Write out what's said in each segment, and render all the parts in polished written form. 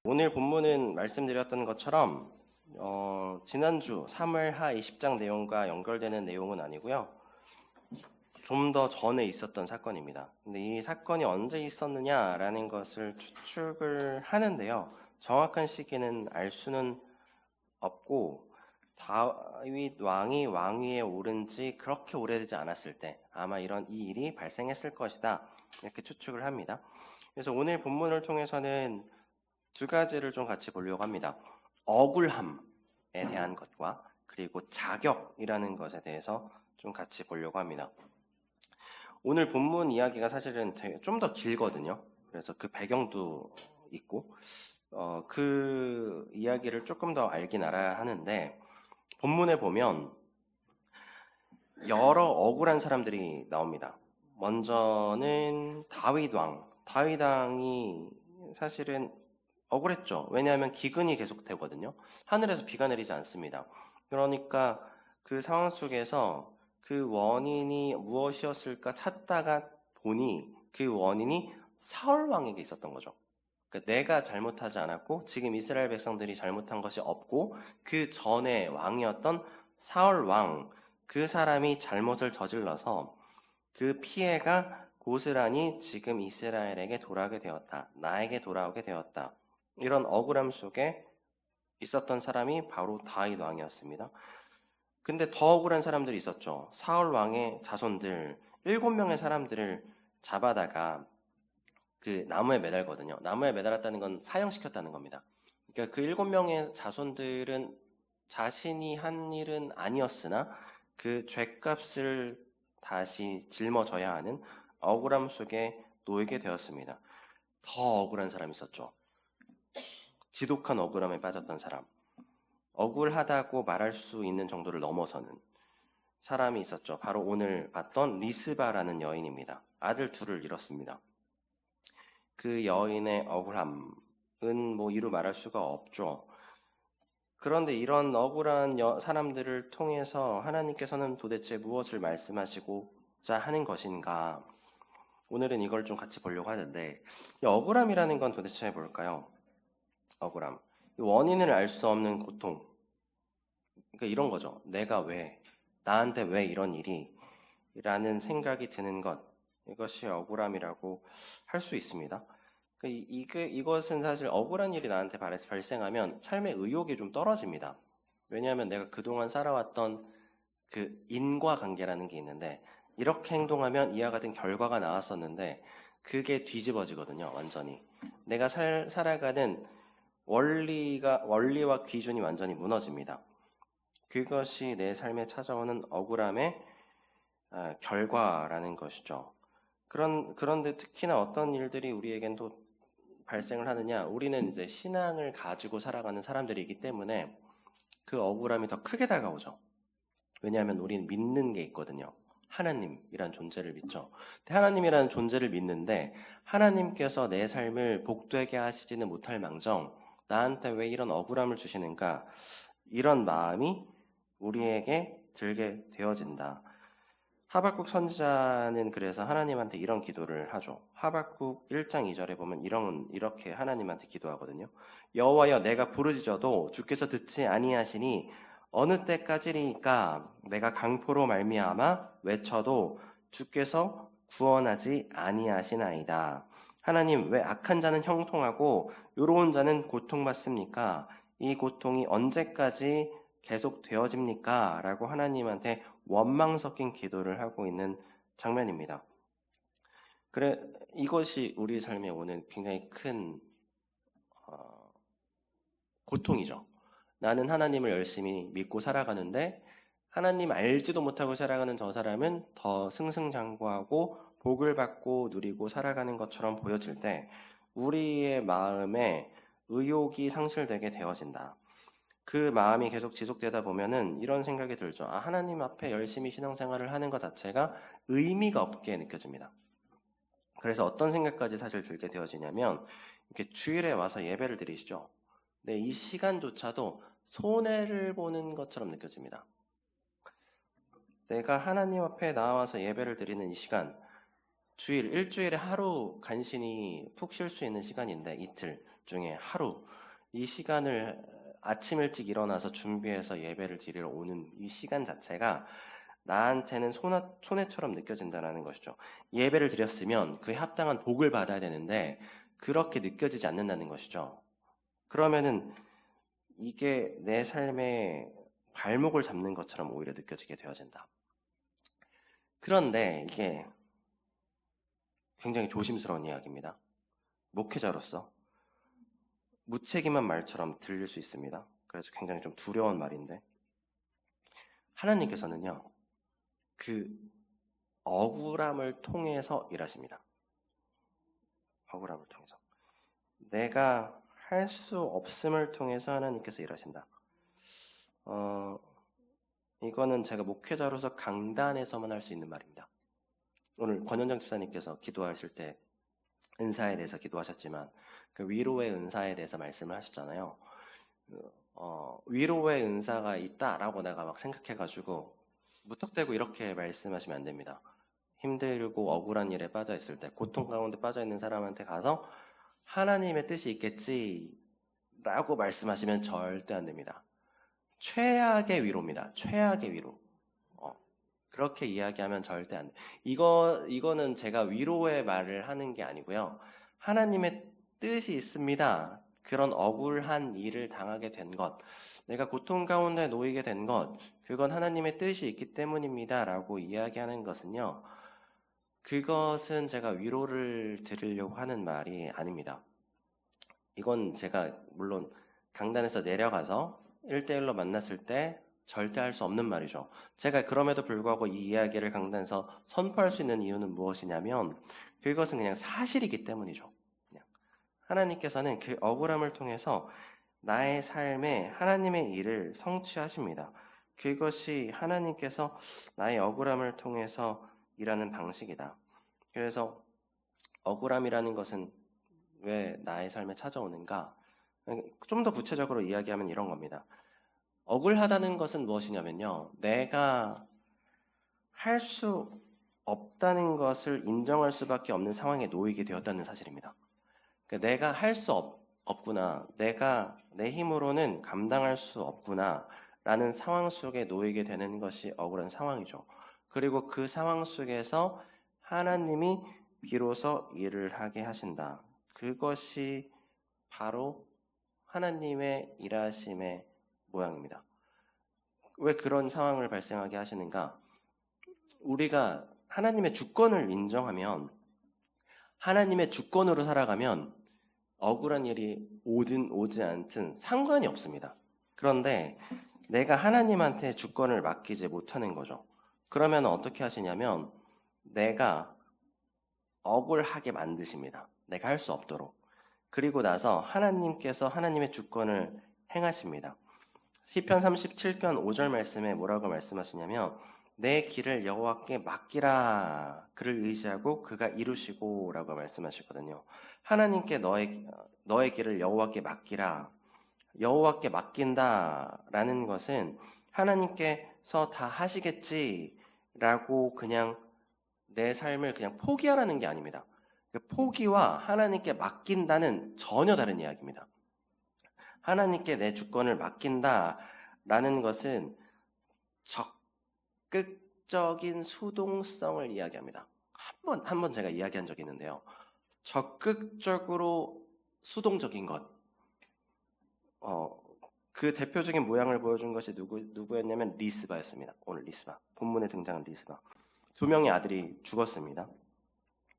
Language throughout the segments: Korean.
오늘 본문은 말씀드렸던 것처럼 지난주 사무엘하 20장 내용과 연결되는 내용은 아니고요. 좀 더 전에 있었던 사건입니다. 근데 이 사건이 언제 있었느냐라는 것을 추측을 하는데요. 정확한 시기는 알 수는 없고 다윗 왕이 왕위에 오른 지 그렇게 오래되지 않았을 때 아마 이 일이 발생했을 것이다. 이렇게 추측을 합니다. 그래서 오늘 본문을 통해서는 두 가지를 좀 같이 보려고 합니다. 억울함에 대한 것과 그리고 자격이라는 것에 대해서 좀 같이 보려고 합니다. 오늘 본문 이야기가 사실은 좀 더 길거든요. 그래서 그 배경도 있고 그 이야기를 조금 더 알긴 알아야 하는데 본문에 보면 여러 억울한 사람들이 나옵니다. 먼저는 다윗 왕이 사실은 억울했죠. 왜냐하면 기근이 계속되거든요. 하늘에서 비가 내리지 않습니다. 그러니까 그 상황 속에서 그 원인이 무엇이었을까 찾다가 보니 그 원인이 사울 왕에게 있었던 거죠. 그러니까 내가 잘못하지 않았고 지금 이스라엘 백성들이 잘못한 것이 없고 그 전에 왕이었던 사울 왕, 그 사람이 잘못을 저질러서 그 피해가 고스란히 지금 이스라엘에게 돌아오게 되었다. 나에게 돌아오게 되었다. 이런 억울함 속에 있었던 사람이 바로 다윗 왕이었습니다. 근데 더 억울한 사람들이 있었죠. 사울 왕의 자손들 7명의 사람들을 잡아다가 그 나무에 매달거든요. 나무에 매달았다는 건 사형시켰다는 겁니다. 그러니까 그 7명의 자손들은 자신이 한 일은 아니었으나 그 죄값을 다시 짊어져야 하는 억울함 속에 놓이게 되었습니다. 더 억울한 사람이 있었죠. 지독한 억울함에 빠졌던 사람. 억울하다고 말할 수 있는 정도를 넘어서는 사람이 있었죠. 바로 오늘 봤던 리스바라는 여인입니다. 아들 둘을 잃었습니다. 그 여인의 억울함은 뭐 이루 말할 수가 없죠. 그런데 이런 억울한 사람들을 통해서 하나님께서는 도대체 무엇을 말씀하시고자 하는 것인가? 오늘은 이걸 좀 같이 보려고 하는데 이 억울함이라는 건 도대체 뭘까요? 억울함. 원인을 알 수 없는 고통. 그러니까 이런 거죠. 나한테 왜 이런 일이? 라는 생각이 드는 것. 이것이 억울함이라고 할 수 있습니다. 이것은 사실 억울한 일이 나한테 발생하면 삶의 의욕이 좀 떨어집니다. 왜냐하면 내가 그동안 살아왔던 그 인과관계라는 게 있는데 이렇게 행동하면 이와 같은 결과가 나왔었는데 그게 뒤집어지거든요. 완전히. 내가 살아가는 원리와 기준이 완전히 무너집니다. 그것이 내 삶에 찾아오는 억울함의 결과라는 것이죠. 그런데 특히나 어떤 일들이 우리에겐 또 발생을 하느냐? 우리는 이제 신앙을 가지고 살아가는 사람들이기 때문에 그 억울함이 더 크게 다가오죠. 왜냐하면 우리는 믿는 게 있거든요. 하나님이란 존재를 믿죠. 하나님이라는 존재를 믿는데 하나님께서 내 삶을 복되게 하시지는 못할 망정 나한테 왜 이런 억울함을 주시는가? 이런 마음이 우리에게 들게 되어진다. 하박국 선지자는 그래서 하나님한테 이런 기도를 하죠. 하박국 1장 2절에 보면 이렇게 하나님한테 기도하거든요. 여호와여 내가 부르짖어도 주께서 듣지 아니하시니 어느 때까지리까 내가 강포로 말미암아 외쳐도 주께서 구원하지 아니하시나이다. 하나님 왜 악한 자는 형통하고 의로운 자는 고통받습니까? 이 고통이 언제까지 계속되어집니까? 라고 하나님한테 원망 섞인 기도를 하고 있는 장면입니다. 이것이 우리 삶에 오는 굉장히 큰 고통이죠. 나는 하나님을 열심히 믿고 살아가는데 하나님 알지도 못하고 살아가는 저 사람은 더 승승장구하고 복을 받고 누리고 살아가는 것처럼 보여질 때 우리의 마음에 의욕이 상실되게 되어진다. 그 마음이 계속 지속되다 보면은 이런 생각이 들죠. 하나님 앞에 열심히 신앙생활을 하는 것 자체가 의미가 없게 느껴집니다. 그래서 어떤 생각까지 사실 들게 되어지냐면 이렇게 주일에 와서 예배를 드리시죠. 네, 이 시간조차도 손해를 보는 것처럼 느껴집니다. 내가 하나님 앞에 나와서 예배를 드리는 이 시간, 일주일에 하루 간신히 푹 쉴 수 있는 시간인데 이틀 중에 하루, 이 시간을 아침 일찍 일어나서 준비해서 예배를 드리러 오는 이 시간 자체가 나한테는 손해처럼 느껴진다는 것이죠. 예배를 드렸으면 그에 합당한 복을 받아야 되는데 그렇게 느껴지지 않는다는 것이죠. 그러면은 이게 내 삶의 발목을 잡는 것처럼 오히려 느껴지게 되어진다. 그런데 이게 굉장히 조심스러운 이야기입니다. 목회자로서 무책임한 말처럼 들릴 수 있습니다. 그래서 굉장히 좀 두려운 말인데 하나님께서는요, 그 억울함을 통해서 일하십니다. 억울함을 통해서. 내가 할 수 없음을 통해서 하나님께서 일하신다. 이거는 제가 목회자로서 강단에서만 할 수 있는 말입니다. 오늘 권현정 집사님께서 기도하실 때 은사에 대해서 기도하셨지만 그 위로의 은사에 대해서 말씀을 하셨잖아요. 위로의 은사가 있다라고 내가 막 생각해가지고 무턱대고 이렇게 말씀하시면 안 됩니다. 힘들고 억울한 일에 빠져 있을 때, 고통 가운데 빠져 있는 사람한테 가서 하나님의 뜻이 있겠지라고 말씀하시면 절대 안 됩니다. 최악의 위로입니다. 최악의 위로. 그렇게 이야기하면 절대 안 돼. 이거는 제가 위로의 말을 하는 게 아니고요. 하나님의 뜻이 있습니다. 그런 억울한 일을 당하게 된 것, 내가 고통 가운데 놓이게 된 것, 그건 하나님의 뜻이 있기 때문입니다. 라고 이야기하는 것은요. 그것은 제가 위로를 드리려고 하는 말이 아닙니다. 이건 제가 물론 강단에서 내려가서 1대1로 만났을 때 절대 할 수 없는 말이죠. 제가 그럼에도 불구하고 이 이야기를 강단에서 선포할 수 있는 이유는 무엇이냐면 그것은 그냥 사실이기 때문이죠. 그냥 하나님께서는 그 억울함을 통해서 나의 삶에 하나님의 일을 성취하십니다. 그것이 하나님께서 나의 억울함을 통해서 일하는 방식이다. 그래서 억울함이라는 것은 왜 나의 삶에 찾아오는가? 좀 더 구체적으로 이야기하면 이런 겁니다. 억울하다는 것은 무엇이냐면요. 내가 할 수 없다는 것을 인정할 수밖에 없는 상황에 놓이게 되었다는 사실입니다. 그러니까 내가 할 수 없구나. 내가 내 힘으로는 감당할 수 없구나. 라는 상황 속에 놓이게 되는 것이 억울한 상황이죠. 그리고 그 상황 속에서 하나님이 비로소 일을 하게 하신다. 그것이 바로 하나님의 일하심의 모양입니다. 왜 그런 상황을 발생하게 하시는가? 우리가 하나님의 주권을 인정하면, 하나님의 주권으로 살아가면 억울한 일이 오든 오지 않든 상관이 없습니다. 그런데 내가 하나님한테 주권을 맡기지 못하는 거죠. 그러면 어떻게 하시냐면 내가 억울하게 만드십니다. 내가 할 수 없도록. 그리고 나서 하나님께서 하나님의 주권을 행하십니다. 시편 37편 5절 말씀에 뭐라고 말씀하시냐면 내 길을 여호와께 맡기라. 그를 의지하고 그가 이루시고 라고 말씀하시거든요. 하나님께 너의 길을 여호와께 맡기라. 여호와께 맡긴다라는 것은 하나님께서 다 하시겠지라고 그냥 내 삶을 그냥 포기하라는 게 아닙니다. 포기와 하나님께 맡긴다는 전혀 다른 이야기입니다. 하나님께 내 주권을 맡긴다라는 것은 적극적인 수동성을 이야기합니다. 한 번 제가 이야기한 적이 있는데요. 적극적으로 수동적인 것. 그 대표적인 모양을 보여준 것이 누구였냐면 리스바였습니다. 오늘 리스바. 본문에 등장한 리스바. 2명의 아들이 죽었습니다.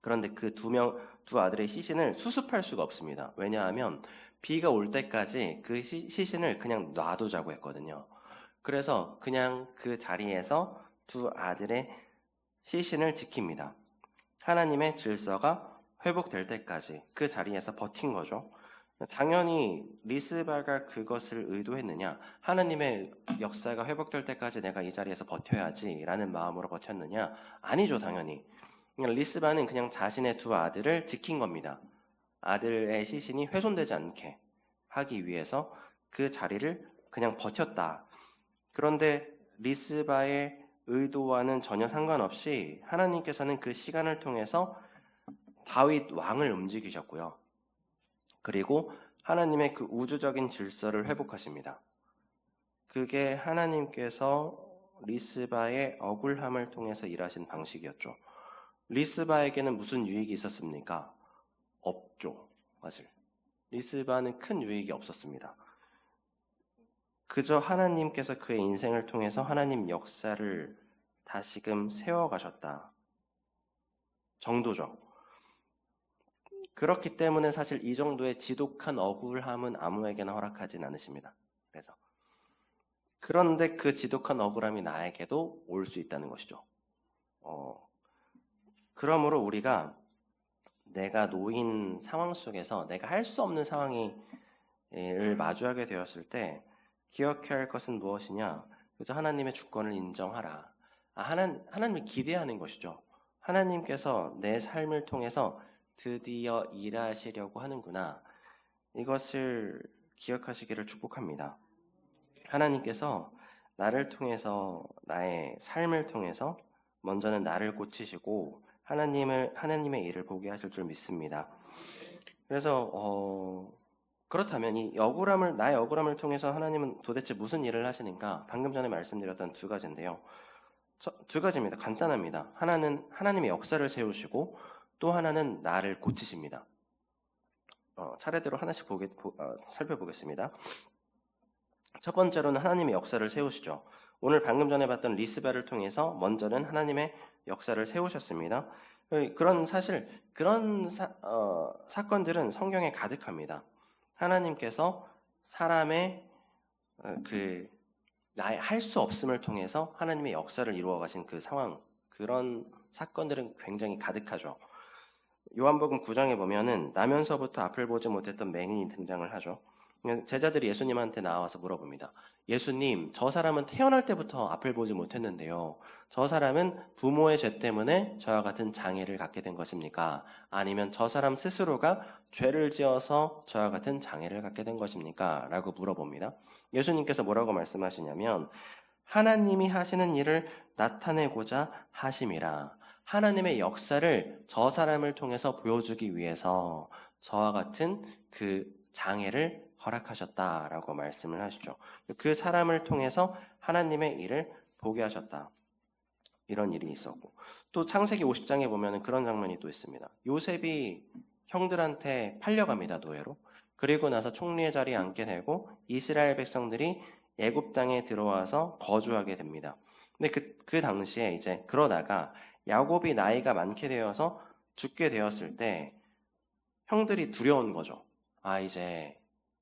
그런데 그 두 아들의 시신을 수습할 수가 없습니다. 왜냐하면 비가 올 때까지 그 시신을 그냥 놔두자고 했거든요. 그래서 그냥 그 자리에서 두 아들의 시신을 지킵니다. 하나님의 질서가 회복될 때까지 그 자리에서 버틴 거죠. 당연히 리스바가 그것을 의도했느냐? 하나님의 역사가 회복될 때까지 내가 이 자리에서 버텨야지 라는 마음으로 버텼느냐? 아니죠, 당연히. 리스바는 그냥 자신의 두 아들을 지킨 겁니다. 아들의 시신이 훼손되지 않게 하기 위해서 그 자리를 그냥 버텼다. 그런데 리스바의 의도와는 전혀 상관없이 하나님께서는 그 시간을 통해서 다윗 왕을 움직이셨고요. 그리고 하나님의 그 우주적인 질서를 회복하십니다. 그게 하나님께서 리스바의 억울함을 통해서 일하신 방식이었죠. 리스바에게는 무슨 유익이 있었습니까? 없죠. 사실 리스바는 큰 유익이 없었습니다. 그저 하나님께서 그의 인생을 통해서 하나님 역사를 다시금 세워가셨다 정도죠. 그렇기 때문에 사실 이 정도의 지독한 억울함은 아무에게나 허락하진 않으십니다. 그런데 그 지독한 억울함이 나에게도 올 수 있다는 것이죠. 그러므로 우리가 내가 놓인 상황 속에서 내가 할 수 없는 상황을 마주하게 되었을 때 기억해야 할 것은 무엇이냐? 그래서 하나님의 주권을 인정하라. 하나님을 기대하는 것이죠. 하나님께서 내 삶을 통해서 드디어 일하시려고 하는구나. 이것을 기억하시기를 축복합니다. 하나님께서 나를 통해서, 나의 삶을 통해서 먼저는 나를 고치시고 하나님의 일을 보게 하실 줄 믿습니다. 그래서 그렇다면 나의 억울함을 통해서 하나님은 도대체 무슨 일을 하시는가? 방금 전에 말씀드렸던 두 가지인데요. 두 가지입니다. 간단합니다. 하나는 하나님의 역사를 세우시고 또 하나는 나를 고치십니다. 차례대로 하나씩 살펴보겠습니다. 첫 번째로는 하나님의 역사를 세우시죠. 오늘 방금 전에 봤던 리스바를 통해서 먼저는 하나님의 역사를 세우셨습니다. 그런 사건들은 성경에 가득합니다. 하나님께서 사람의 나의 할 수 없음을 통해서 하나님의 역사를 이루어 가신 그 상황, 그런 사건들은 굉장히 가득하죠. 요한복음 9장에 보면은 나면서부터 앞을 보지 못했던 맹인이 등장을 하죠. 제자들이 예수님한테 나와서 물어봅니다. 예수님, 저 사람은 태어날 때부터 앞을 보지 못했는데요. 저 사람은 부모의 죄 때문에 저와 같은 장애를 갖게 된 것입니까? 아니면 저 사람 스스로가 죄를 지어서 저와 같은 장애를 갖게 된 것입니까? 라고 물어봅니다. 예수님께서 뭐라고 말씀하시냐면 하나님이 하시는 일을 나타내고자 하심이라. 하나님의 역사를 저 사람을 통해서 보여주기 위해서 저와 같은 그 장애를 허락하셨다라고 말씀을 하시죠. 그 사람을 통해서 하나님의 일을 보게 하셨다. 이런 일이 있었고, 또 창세기 50장에 보면 그런 장면이 또 있습니다. 요셉이 형들한테 팔려갑니다, 노예로. 그리고 나서 총리의 자리에 앉게 되고 이스라엘 백성들이 애굽 땅에 들어와서 거주하게 됩니다. 근데 그 당시에 이제 그러다가 야곱이 나이가 많게 되어서 죽게 되었을 때 형들이 두려운 거죠. 이제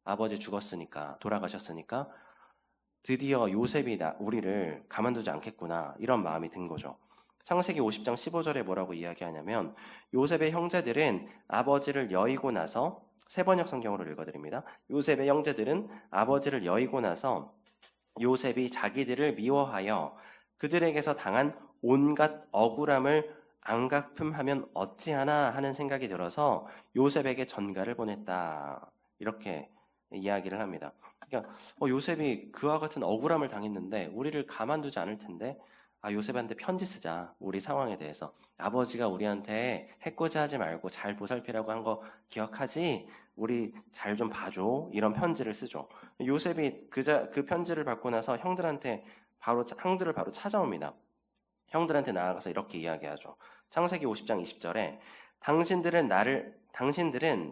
아버지 죽었으니까, 돌아가셨으니까 드디어 요셉이 우리를 가만두지 않겠구나, 이런 마음이 든 거죠. 창세기 50장 15절에 뭐라고 이야기하냐면 요셉의 형제들은 아버지를 여의고 나서, 세번역 성경으로 읽어드립니다. 요셉의 형제들은 아버지를 여의고 나서 요셉이 자기들을 미워하여 그들에게서 당한 온갖 억울함을 안갚음하면 어찌하나 하는 생각이 들어서 요셉에게 전가를 보냈다. 이렇게 이야기를 합니다. 그러니까 요셉이 그와 같은 억울함을 당했는데 우리를 가만두지 않을 텐데 요셉한테 편지 쓰자. 우리 상황에 대해서. 아버지가 우리한테 해코지 하지 말고 잘 보살피라고 한 거 기억하지? 우리 잘 좀 봐줘. 이런 편지를 쓰죠. 요셉이 그 편지를 받고 나서 형들을 바로 찾아옵니다. 형들한테 나아가서 이렇게 이야기하죠. 창세기 50장 20절에 당신들은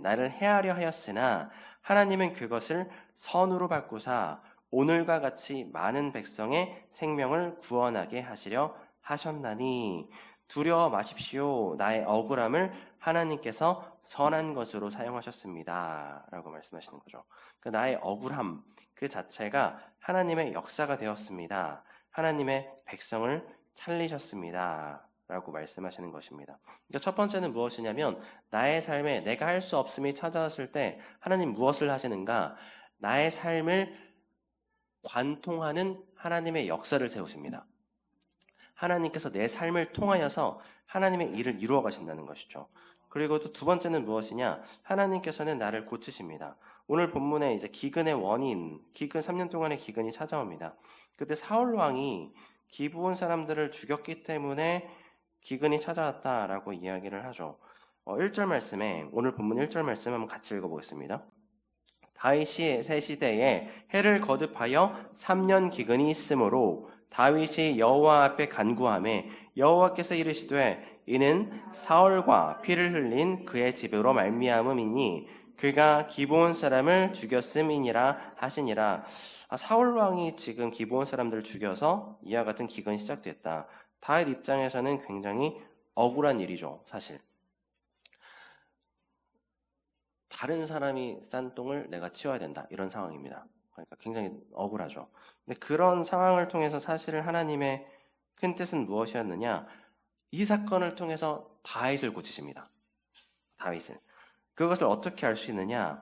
나를 해하려 하였으나 하나님은 그것을 선으로 바꾸사 오늘과 같이 많은 백성의 생명을 구원하게 하시려 하셨나니 두려워 마십시오. 나의 억울함을 하나님께서 선한 것으로 사용하셨습니다. 라고 말씀하시는 거죠. 나의 억울함 그 자체가 하나님의 역사가 되었습니다. 하나님의 백성을 살리셨습니다. 라고 말씀하시는 것입니다. 그러니까 첫 번째는 무엇이냐면 나의 삶에 내가 할 수 없음이 찾아왔을 때 하나님 무엇을 하시는가? 나의 삶을 관통하는 하나님의 역사를 세우십니다. 하나님께서 내 삶을 통하여서 하나님의 일을 이루어 가신다는 것이죠. 그리고 또 두 번째는 무엇이냐? 하나님께서는 나를 고치십니다. 오늘 본문에 이제 기근의 원인, 3년 동안의 기근이 찾아옵니다. 그때 사울 왕이 기브온 사람들을 죽였기 때문에 기근이 찾아왔다라고 이야기를 하죠. 1절 말씀에, 오늘 본문 1절 말씀 한번 같이 읽어보겠습니다. 다윗이 새 시대에 해를 거듭하여 3년 기근이 있으므로 다윗이 여호와 앞에 간구하매 여호와께서 이르시되 이는 사울과 피를 흘린 그의 집으로 말미암음이니 그가 기브온 사람을 죽였음이니라 하시니라. 사울 왕이 지금 기브온 사람들을 죽여서 이와 같은 기근이 시작됐다. 다윗 입장에서는 굉장히 억울한 일이죠, 사실. 다른 사람이 싼 똥을 내가 치워야 된다, 이런 상황입니다. 그러니까 굉장히 억울하죠. 근데 그런 상황을 통해서 사실 하나님의 큰 뜻은 무엇이었느냐? 이 사건을 통해서 다윗을 고치십니다. 다윗을. 그것을 어떻게 알 수 있느냐?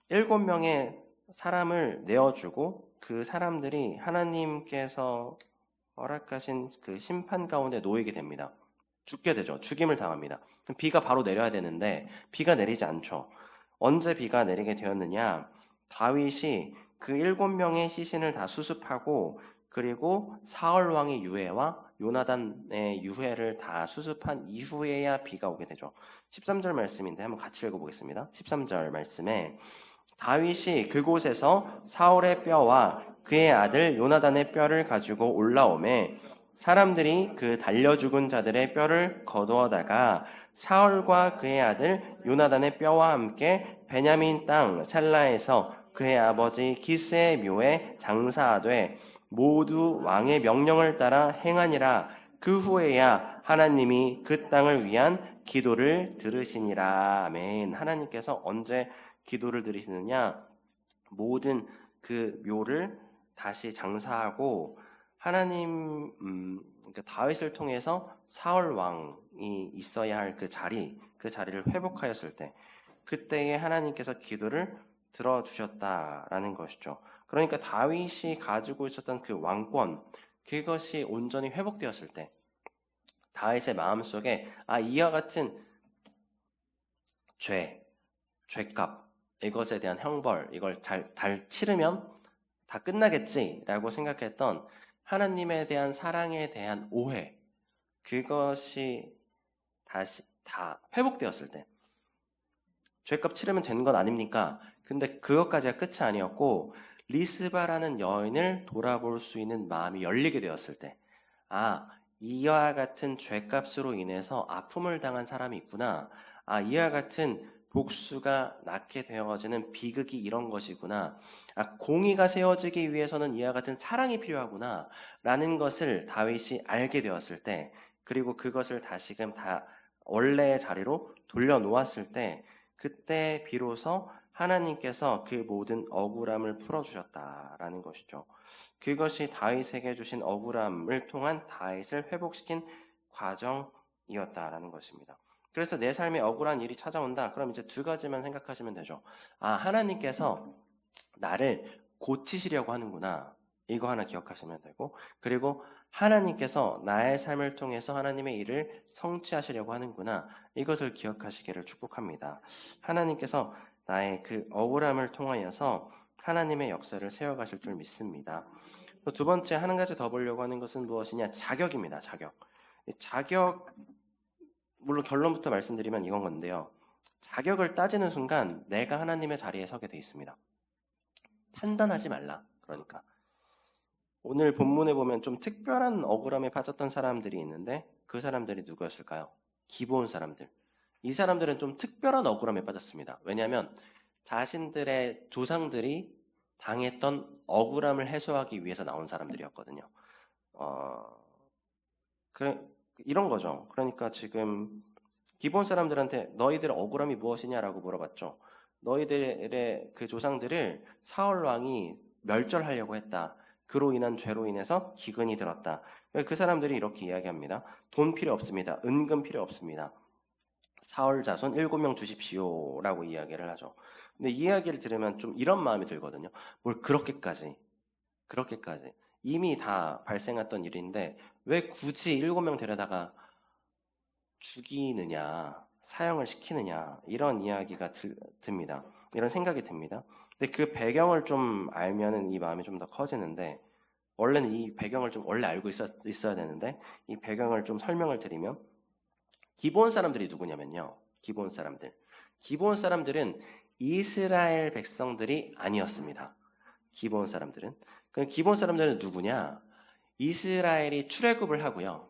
7명의 사람을 내어주고 그 사람들이 하나님께서 허락하신 그 심판 가운데 놓이게 됩니다. 죽게 되죠. 죽임을 당합니다. 비가 바로 내려야 되는데 비가 내리지 않죠. 언제 비가 내리게 되었느냐? 다윗이 그 7명의 시신을 다 수습하고 그리고 사울 왕의 유해와 요나단의 유해를 다 수습한 이후에야 비가 오게 되죠. 13절 말씀인데 한번 같이 읽어보겠습니다. 13절 말씀에 다윗이 그곳에서 사울의 뼈와 그의 아들 요나단의 뼈를 가지고 올라오매 사람들이 그 달려 죽은 자들의 뼈를 거두어다가 사울과 그의 아들 요나단의 뼈와 함께 베냐민 땅 찰라에서 그의 아버지 기스의 묘에 장사하되 모두 왕의 명령을 따라 행하니라. 그 후에야 하나님이 그 땅을 위한 기도를 들으시니라. 아멘. 하나님께서 언제 기도를 들으시느냐? 모든 그 묘를 다시 장사하고 하나님, 그러니까 다윗을 통해서 사울 왕이 있어야 할 그 자리를 회복하였을 때, 그때에 하나님께서 기도를 들어주셨다라는 것이죠. 그러니까 다윗이 가지고 있었던 그 왕권, 그것이 온전히 회복되었을 때, 다윗의 마음속에 이와 같은 죄값, 이것에 대한 형벌, 이걸 잘 치르면 다 끝나겠지라고 생각했던 하나님에 대한 사랑에 대한 오해, 그것이 다시 다 회복되었을 때, 죄값 치르면 되는 것 아닙니까? 근데 그것까지가 끝이 아니었고 리스바라는 여인을 돌아볼 수 있는 마음이 열리게 되었을 때, 이와 같은 죄값으로 인해서 아픔을 당한 사람이 있구나. 이와 같은 복수가 낳게 되어지는 비극이 이런 것이구나. 공의가 세워지기 위해서는 이와 같은 사랑이 필요하구나. 라는 것을 다윗이 알게 되었을 때, 그리고 그것을 다시금 다 원래의 자리로 돌려놓았을 때, 그때 비로소 하나님께서 그 모든 억울함을 풀어주셨다라는 것이죠. 그것이 다윗에게 주신 억울함을 통한 다윗을 회복시킨 과정이었다라는 것입니다. 그래서 내 삶에 억울한 일이 찾아온다. 그럼 이제 두 가지만 생각하시면 되죠. 하나님께서 나를 고치시려고 하는구나. 이거 하나 기억하시면 되고, 그리고 하나님께서 나의 삶을 통해서 하나님의 일을 성취하시려고 하는구나. 이것을 기억하시기를 축복합니다. 하나님께서 나의 그 억울함을 통하여서 하나님의 역사를 세워가실 줄 믿습니다. 또 두 번째 한 가지 더 보려고 하는 것은 무엇이냐? 자격입니다. 자격, 물론 결론부터 말씀드리면 이건 건데요. 자격을 따지는 순간 내가 하나님의 자리에 서게 돼 있습니다. 판단하지 말라. 그러니까 오늘 본문에 보면 좀 특별한 억울함에 빠졌던 사람들이 있는데 그 사람들이 누구였을까요? 기브온 사람들. 이 사람들은 좀 특별한 억울함에 빠졌습니다. 왜냐하면 자신들의 조상들이 당했던 억울함을 해소하기 위해서 나온 사람들이었거든요. 이런 거죠. 그러니까 지금 기브온 사람들한테 너희들의 억울함이 무엇이냐라고 물어봤죠. 너희들의 그 조상들을 사울 왕이 멸절하려고 했다. 그로 인한 죄로 인해서 기근이 들었다. 그 사람들이 이렇게 이야기합니다. 돈 필요 없습니다. 은금 필요 없습니다. 사울 자손 7명 주십시오 라고 이야기를 하죠. 근데 이 이야기를 들으면 좀 이런 마음이 들거든요. 뭘 그렇게까지 이미 다 발생했던 일인데 왜 굳이 7명 데려다가 죽이느냐, 사형을 시키느냐, 이런 이야기가 듭니다. 이런 생각이 듭니다. 근데 그 배경을 좀 알면은 이 마음이 좀 더 커지는데, 원래는 이 배경을 좀 원래 알고 있어야 되는데, 이 배경을 좀 설명을 드리면, 기브온 사람들이 누구냐면요. 기브온 사람들은 이스라엘 백성들이 아니었습니다. 기브온 사람들은. 그 기브온 사람들은 누구냐? 이스라엘이 출애굽을 하고요.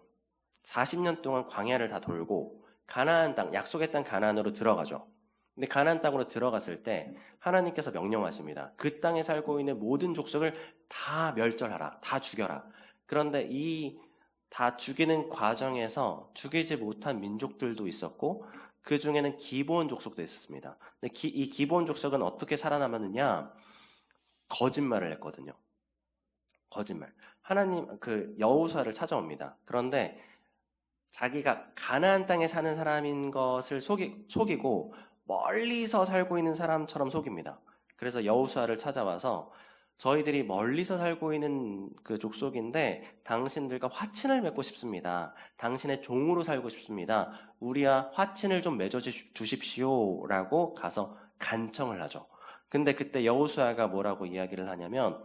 40년 동안 광야를 다 돌고 가나안 땅, 약속의 땅 가나안으로 들어가죠. 근데 가나안 땅으로 들어갔을 때 하나님께서 명령하십니다. 그 땅에 살고 있는 모든 족속을 다 멸절하라. 다 죽여라. 그런데 이 다 죽이는 과정에서 죽이지 못한 민족들도 있었고 그 중에는 기브온 족속도 있었습니다. 근데 이 기브온 족속은 어떻게 살아남았느냐? 거짓말을 했거든요. 거짓말. 하나님 그 여호수아를 찾아옵니다. 그런데 자기가 가나안 땅에 사는 사람인 것을 속이고 멀리서 살고 있는 사람처럼 속입니다. 그래서 여호수아를 찾아와서 저희들이 멀리서 살고 있는 그 족속인데 당신들과 화친을 맺고 싶습니다. 당신의 종으로 살고 싶습니다. 우리와 화친을 좀 맺어 주십시오라고 가서 간청을 하죠. 근데 그때 여호수아가 뭐라고 이야기를 하냐면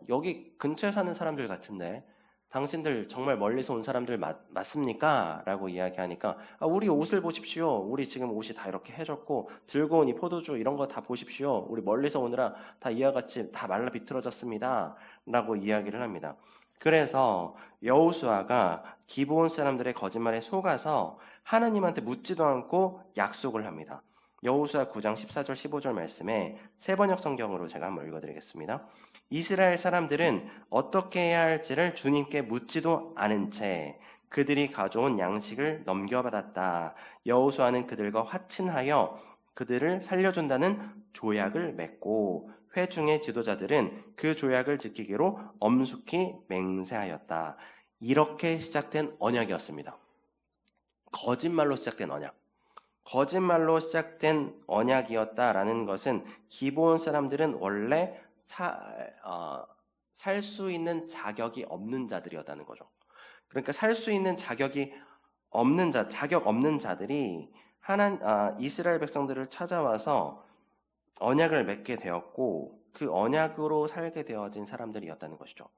여기 근처에 사는 사람들 같은데 당신들 정말 멀리서 온 사람들 맞습니까? 라고 이야기하니까 우리 옷을 보십시오. 우리 지금 옷이 다 이렇게 해졌고 들고 온 이 포도주 이런 거 다 보십시오. 우리 멀리서 오느라 다 이와 같이 다 말라 비틀어졌습니다. 라고 이야기를 합니다. 그래서 여호수아가 기브온 사람들의 거짓말에 속아서 하나님한테 묻지도 않고 약속을 합니다. 여호수아 9장 14절 15절 말씀에 세번역 성경으로 제가 한번 읽어드리겠습니다. 이스라엘 사람들은 어떻게 해야 할지를 주님께 묻지도 않은 채 그들이 가져온 양식을 넘겨받았다. 여호수아는 그들과 화친하여 그들을 살려준다는 조약을 맺고 회중의 지도자들은 그 조약을 지키기로 엄숙히 맹세하였다. 이렇게 시작된 언약이었습니다. 거짓말로 시작된 언약. 거짓말로 시작된 언약이었다라는 것은 기브온 사람들은 원래 살 수 있는 자격이 없는 자들이었다는 거죠. 그러니까 살 수 있는 자격 없는 자들이 이스라엘 백성들을 찾아와서 언약을 맺게 되었고 그 언약으로 살게 되어진 사람들이었다는 것이죠.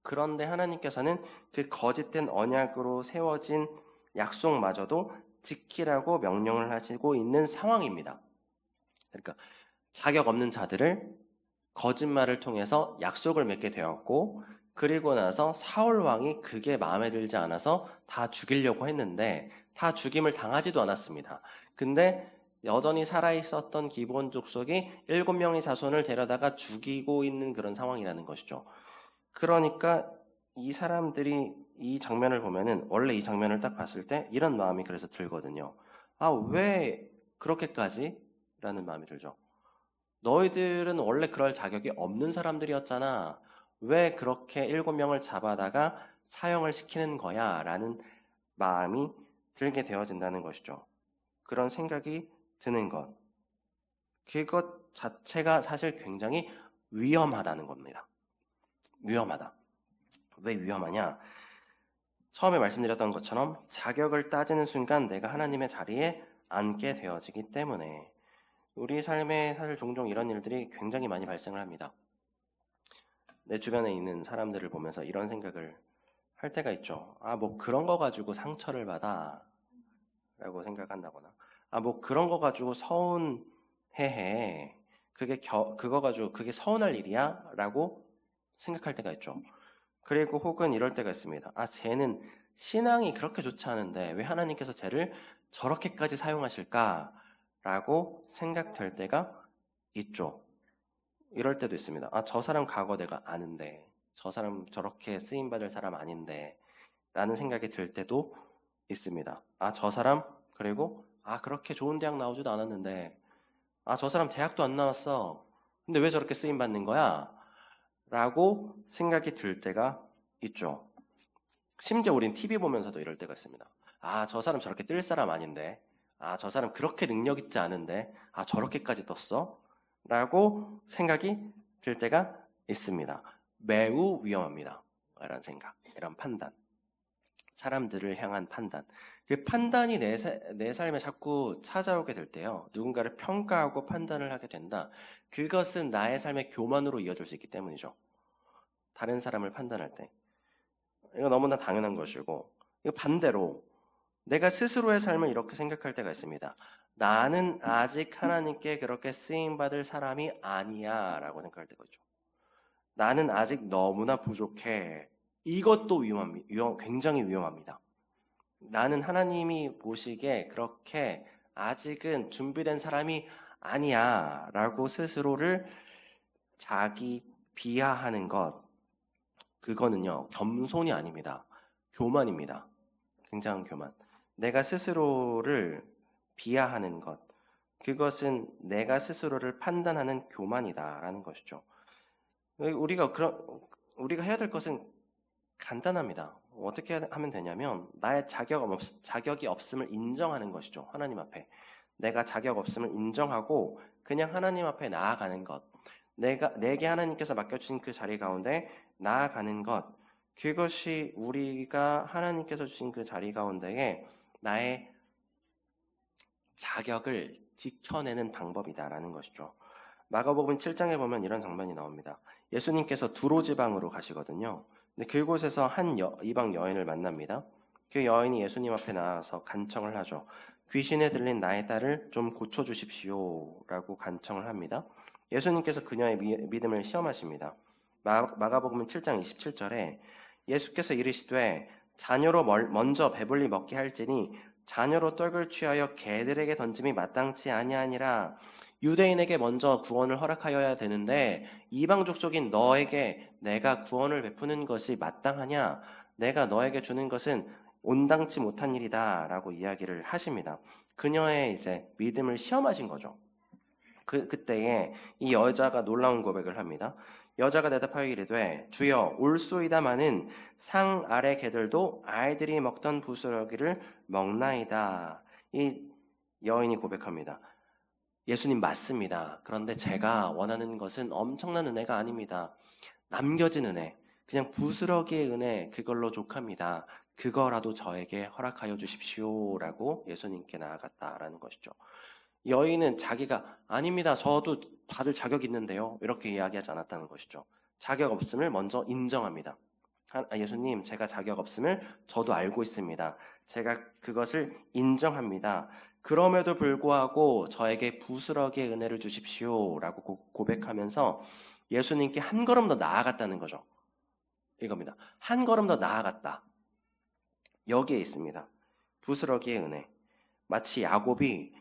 그런데 하나님께서는 그 거짓된 언약으로 세워진 약속마저도 지키라고 명령을 하시고 있는 상황입니다. 그러니까 자격 없는 자들을 거짓말을 통해서 약속을 맺게 되었고 그리고 나서 사울 왕이 그게 마음에 들지 않아서 다 죽이려고 했는데 다 죽임을 당하지도 않았습니다. 근데 여전히 살아있었던 기브온 족속이 7명의 자손을 데려다가 죽이고 있는 그런 상황이라는 것이죠. 그러니까 이 사람들이 이 장면을 보면은 원래 이 장면을 딱 봤을 때 이런 마음이 그래서 들거든요. 왜 그렇게까지? 라는 마음이 들죠. 너희들은 원래 그럴 자격이 없는 사람들이었잖아. 왜 그렇게 7명을 잡아다가 사형을 시키는 거야? 라는 마음이 들게 되어진다는 것이죠. 그런 생각이 드는 것. 그것 자체가 사실 굉장히 위험하다는 겁니다. 위험하다. 왜 위험하냐? 처음에 말씀드렸던 것처럼 자격을 따지는 순간 내가 하나님의 자리에 앉게 되어지기 때문에 우리 삶에 사실 종종 이런 일들이 굉장히 많이 발생을 합니다. 내 주변에 있는 사람들을 보면서 이런 생각을 할 때가 있죠. 뭐 그런 거 가지고 상처를 받아 라고 생각한다거나 뭐 그런 거 가지고 서운해해. 그거 가지고 그게 서운할 일이야? 라고 생각할 때가 있죠. 그리고 혹은 이럴 때가 있습니다. 쟤는 신앙이 그렇게 좋지 않은데 왜 하나님께서 쟤를 저렇게까지 사용하실까? 라고 생각될 때가 있죠. 이럴 때도 있습니다. 저 사람 과거 내가 아는데 저 사람 저렇게 쓰임받을 사람 아닌데 라는 생각이 들 때도 있습니다. 저 사람 그리고 그렇게 좋은 대학 나오지도 않았는데 저 사람 대학도 안 나왔어. 근데 왜 저렇게 쓰임받는 거야? 라고 생각이 들 때가 있죠. 심지어 우린 TV 보면서도 이럴 때가 있습니다. 저 사람 저렇게 뜰 사람 아닌데 저 사람 그렇게 능력 있지 않은데 저렇게까지 떴어? 라고 생각이 들 때가 있습니다. 매우 위험합니다. 이런 생각, 이런 판단. 사람들을 향한 판단. 그 판단이 내 삶에 자꾸 찾아오게 될 때요. 누군가를 평가하고 판단을 하게 된다. 그것은 나의 삶의 교만으로 이어질 수 있기 때문이죠. 다른 사람을 판단할 때. 이거 너무나 당연한 것이고 이거 반대로 내가 스스로의 삶을 이렇게 생각할 때가 있습니다. 나는 아직 하나님께 그렇게 쓰임받을 사람이 아니야 라고 생각할 때 거죠. 나는 아직 너무나 부족해. 이것도 굉장히 위험합니다. 나는 하나님이 보시기에 그렇게 아직은 준비된 사람이 아니야 라고 스스로를 자기 비하하는 것, 그거는요 겸손이 아닙니다. 교만입니다. 굉장한 교만. 내가 스스로를 비하하는 것, 그것은 내가 스스로를 판단하는 교만이다라는 것이죠. 우리가 해야 될 것은 간단합니다. 어떻게 하면 되냐면 나의 자격이 없음을 인정하는 것이죠. 하나님 앞에 내가 자격 없음을 인정하고 그냥 하나님 앞에 나아가는 것, 내게 하나님께서 맡겨주신 그 자리 가운데 나아가는 것, 그것이 우리가 하나님께서 주신 그 자리 가운데에 나의 자격을 지켜내는 방법이다라는 것이죠. 마가복음 7장에 보면 이런 장면이 나옵니다. 예수님께서 두로 지방으로 가시거든요. 근데 그곳에서 한 이방 여인을 만납니다. 그 여인이 예수님 앞에 나와서 간청을 하죠. 귀신에 들린 나의 딸을 좀 고쳐주십시오 라고 간청을 합니다. 예수님께서 그녀의 믿음을 시험하십니다. 마가복음 7장 27절에 예수께서 이르시되 자녀로 먼저 배불리 먹게 할지니 자녀로 떡을 취하여 개들에게 던짐이 마땅치 아니하니라. 유대인에게 먼저 구원을 허락하여야 되는데 이방 족속인 너에게 내가 구원을 베푸는 것이 마땅하냐? 내가 너에게 주는 것은 온당치 못한 일이다 라고 이야기를 하십니다. 그녀의 이제 믿음을 시험하신 거죠. 그때에 이 여자가 놀라운 고백을 합니다. 여자가 대답하여 이르되 주여 올소이다마는 상 아래 개들도 아이들이 먹던 부스러기를 먹나이다. 이 여인이 고백합니다. 예수님 맞습니다. 그런데 제가 원하는 것은 엄청난 은혜가 아닙니다. 남겨진 은혜, 그냥 부스러기의 은혜, 그걸로 족합니다. 그거라도 저에게 허락하여 주십시오라고 예수님께 나아갔다라는 것이죠. 여인은 자기가 아닙니다. 저도 받을 자격 있는데요. 이렇게 이야기하지 않았다는 것이죠. 자격 없음을 먼저 인정합니다. 예수님, 제가 자격 없음을 저도 알고 있습니다. 제가 그것을 인정합니다. 그럼에도 불구하고 저에게 부스러기의 은혜를 주십시오라고 고백하면서 예수님께 한 걸음 더 나아갔다는 거죠. 이겁니다. 한 걸음 더 나아갔다. 여기에 있습니다. 부스러기의 은혜. 마치 야곱이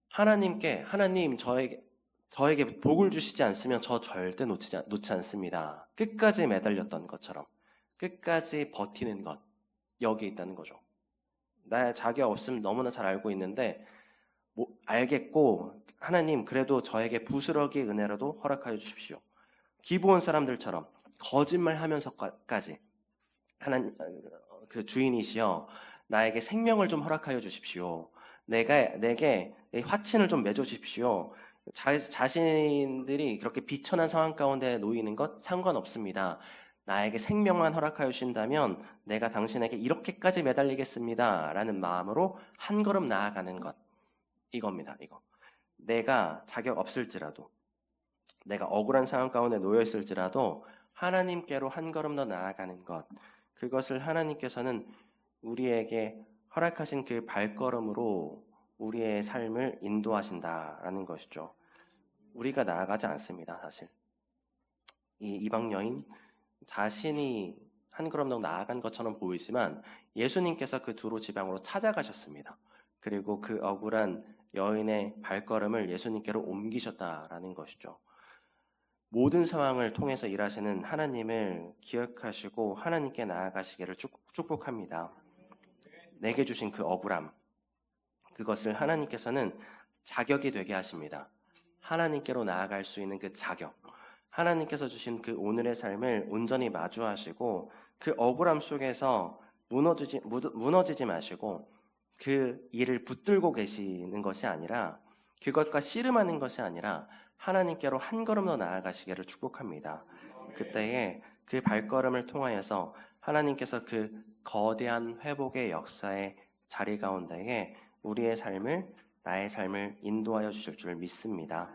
하나님 저에게 복을 주시지 않으면 저 절대 놓지 않습니다. 끝까지 매달렸던 것처럼 끝까지 버티는 것, 여기에 있다는 거죠. 나의 자격 없음 너무나 잘 알고 있는데 알겠고 하나님 그래도 저에게 부스러기의 은혜라도 허락하여 주십시오. 기브온 사람들처럼 거짓말하면서까지 하나님 그 주인이시여 나에게 생명을 좀 허락하여 주십시오. 내게 화친을 좀 맺어 주십시오. 자신들이 그렇게 비천한 상황 가운데 놓이는 것 상관없습니다. 나에게 생명만 허락하여 주신다면 내가 당신에게 이렇게까지 매달리겠습니다. 라는 마음으로 한 걸음 나아가는 것. 이겁니다. 이거. 내가 자격 없을지라도 내가 억울한 상황 가운데 놓여 있을지라도 하나님께로 한 걸음 더 나아가는 것. 그것을 하나님께서는 우리에게 허락하신 그 발걸음으로 우리의 삶을 인도하신다라는 것이죠. 우리가 나아가지 않습니다, 사실. 이 이방 여인 자신이 한 걸음 더 나아간 것처럼 보이지만 예수님께서 그 두로 지방으로 찾아가셨습니다. 그리고 그 억울한 여인의 발걸음을 예수님께로 옮기셨다라는 것이죠. 모든 상황을 통해서 일하시는 하나님을 기억하시고 하나님께 나아가시기를 축복합니다. 내게 주신 그 억울함, 그것을 하나님께서는 자격이 되게 하십니다. 하나님께로 나아갈 수 있는 그 자격, 하나님께서 주신 그 오늘의 삶을 온전히 마주하시고 그 억울함 속에서 무너지지 마시고 그 일을 붙들고 계시는 것이 아니라 그것과 씨름하는 것이 아니라 하나님께로 한 걸음 더 나아가시기를 축복합니다. 그때에 그 발걸음을 통하여서 하나님께서 그 거대한 회복의 역사의 자리 가운데에 나의 삶을 인도하여 주실 줄 믿습니다.